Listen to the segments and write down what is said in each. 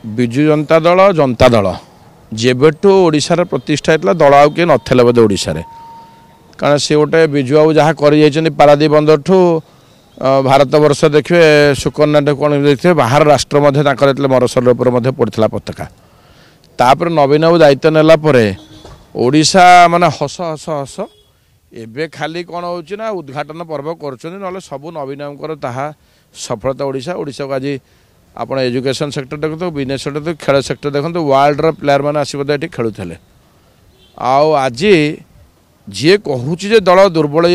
विजु जनता दल जेबेठू ओडिशार प्रतिष्ठा होता दल आउ किए नथिले बोधे ओडिशारे कारण सी गोटे विजु बाबू जहाँ कर पारादीप बंदर ठू भारत वर्ष देखिए सुकन्या कौन देखिए बाहर राष्ट्र मरसर पड़ता पताका तापर नवीन बाबू दायित्व नेला ओडिशा माने हस हस हस एबे खाली कौन होना उद्घाटन पर्व कर सबू नवीन बाबूर ताहा सफलता ओडिशा ओडिशा को आज आप एजुकेशन सेक्टर देखते बिजनेस सेक्टर देखते खेल सेक्टर देखते वर्ल्डर प्लेयर मैंने आसते खेलुले आज जी कहूँ दल दुर्बल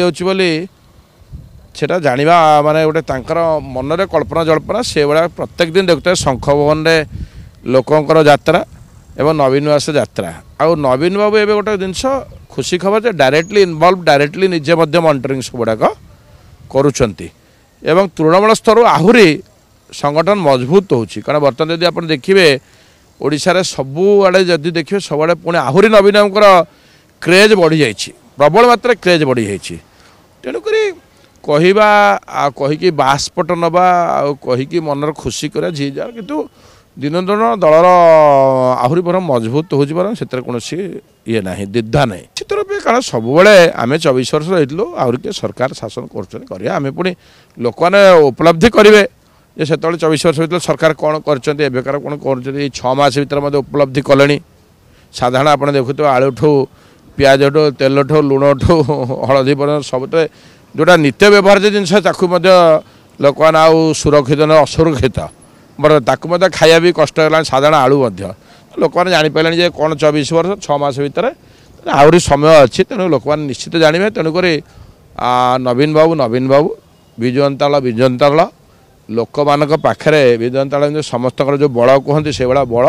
होटा जाना माने गोटे मनरे कल्पना जल्पना से भाया प्रत्येक दिन देखते शंख भवन में लोकंर यात्रा एवं नवीन बास यात्रा आउ नवीन बाबू एवं गोटे जिनस खुशी खबर डायरेक्टली इनवल्व डायरेक्टली निजे मॉनिटरिंग सब गुड़ाक करुँच तृणमूल स्तर आहरी संगठन मजबूत होची कारण बर्तमान जदि आप देखिए ओडिशा सबू आड़े जदि देखिए सबुआड़े पुणी आहरी नवीन क्रेज बढ़ी जाइए प्रबल मात्रा क्रेज बढ़ी जाइए तेणुक कहवा कहीकि बासपट नवा कहीकि मनर खुशी करा जी जा कितु दिन दिन दलर आहरी बर मजबूत हो कौन ये ना द्विधा ना निश्चित रूपे कारण सबुबले आम 24 वर्ष रही आहरी के सरकार शासन करें पुणी लोक मैंने उपलब्धि करेंगे जे से 24 वर्ष भर सरकार कौन कर कौन कर 6 मास भर उपलब्धि कले साधारण आप देखुए आलुठू पियाज ठू तेल ठू लुण ठू हलदी पर्यटन सब जोटा नित्य व्यवहार जिनस ताकू लोक मैंने आउ सुरक्षित न असुरक्षित बट ताकू खाया भी कष्ट है साधारण आलू लोक मैंने जापारे कौन 24 वर्ष 6 मास भर आहरी समय अच्छी तेणु लोक मैंने निश्चित जानवे तेणुक नवीन बाबू विजु जनता दल लोक मान पाखे विजु जनता दल समस्त जो बल कहते से भाया बल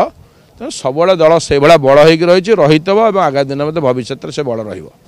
तेनाली सब दल से भाया बल हो रही रही आगामी दिन में भविष्य से बल रही।